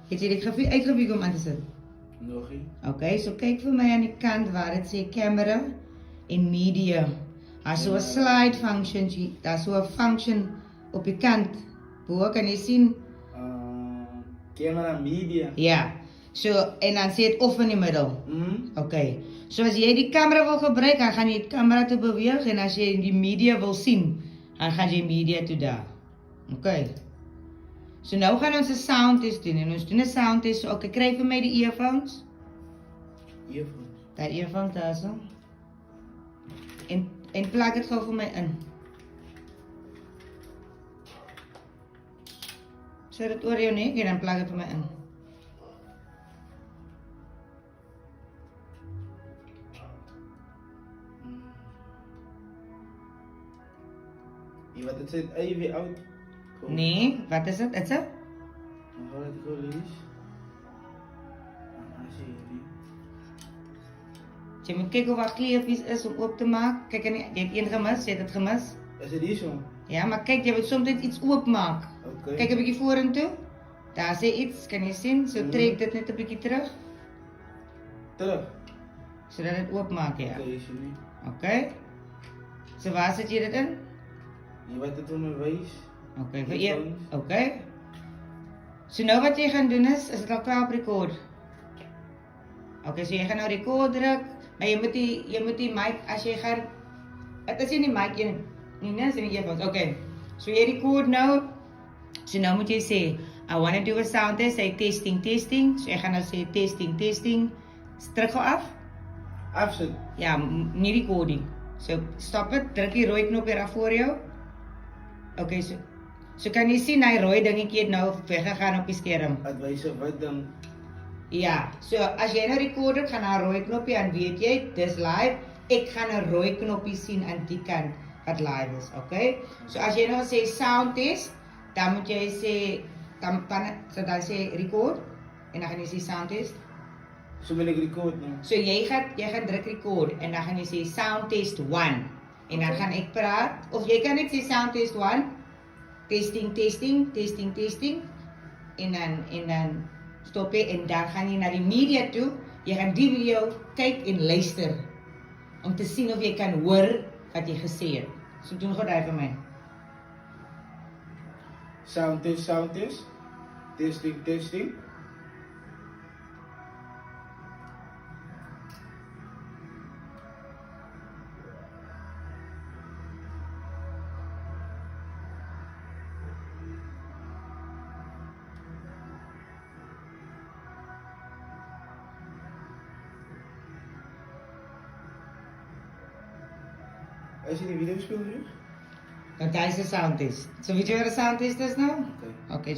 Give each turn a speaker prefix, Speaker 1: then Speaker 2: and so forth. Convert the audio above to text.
Speaker 1: Het jy die grafie uitgebied om aan te sit?
Speaker 2: Nog nie.
Speaker 1: Okay, so kyk vir my aan die kant waar dit sê camera en media. Daar's so 'n slide function, daar's so 'n function op die kant. Bo kan jy sien?
Speaker 2: Camera media.
Speaker 1: Ja. So en dan sê dit off in die middel. Okay. So as jy die kamera wil gebruik, dan gaan jy die kamera toe beweeg en as jy die media wil sien, dan gaan jy media toe daar. Okay. So nou gaan ons 'n sound test doen en ons doen 'n sound test. So, okay, kry vir my die earphones.
Speaker 2: Earphones.
Speaker 1: Daar earphones daar so. En plak dit gou vir my in. Sit dit oor jou nek en dan plak dit vir my in.
Speaker 2: Wat het sê AV out?
Speaker 1: Nee, wat is dit? Is dit?
Speaker 2: Dan gaan dit gou lees. As
Speaker 1: Jy moet kyk of daar kleefies is om oop te maak. Kyk, jy het een gemis, jy het dit gemis.
Speaker 2: is dit hier so?
Speaker 1: Ja, maar kyk, jy moet soms iets oopmaak.
Speaker 2: Okay.
Speaker 1: Kyk 'n bietjie vorentoe. Daar sê iets, kan jy sien? So trek dit net 'n bietjie terug,
Speaker 2: Terug.
Speaker 1: sodat dit oopmaak, ja.
Speaker 2: Okay, is nie.
Speaker 1: Okay. So waar sit jy dit in?
Speaker 2: Wat het hom wys?
Speaker 1: Okay, vir eers. Okay. So nou wat jy gaan doen is dit al klaar op record? Okay, so jy gaan nou record druk, maar jy moet die mic as jy gaan, dit is nie die mic nie, dis in die earphones. Okay. So jy record nou. So nou moet jy sê, I want to do a sound test, say testing, testing. So jy gaan nou sê testing, testing. Druk gou af.
Speaker 2: Afsit.
Speaker 1: Ja, nie recording. So stop dit, druk die rooi knop hier af voor jou. Okay, so kan jy sien hy rooi dingetjie het nou weggegaan op die skerm.
Speaker 2: Adwyse wat dan?
Speaker 1: Ja, so as jy nou record het, gaan daar 'n rooi knoppie aan, weet jy, dis live. Ek gaan 'n rooi knoppie sien aan die kant wat live is, okay? So as jy nou sê sound test, dan moet jy sê dan sê record en dan gaan jy sê sound test.
Speaker 2: So wil ek record nou.
Speaker 1: So jy gaan druk record en dan gaan jy sê sound test 1 en dan gaan ek praat of jy kan net sê sound test 1 testing testing testing testing en dan stop jy en dan gaan jy na die media toe. Jy gaan die video kyk en luister om te sien of jy kan hoor wat jy gesê het. So doen gou daai vir my.
Speaker 2: Sound test, sound test. Testing, testing. As jy die video speel terug?
Speaker 1: Dan is 'n sound test. So weet jy wat 'n sound test is nou?
Speaker 2: Okay.
Speaker 1: Okay.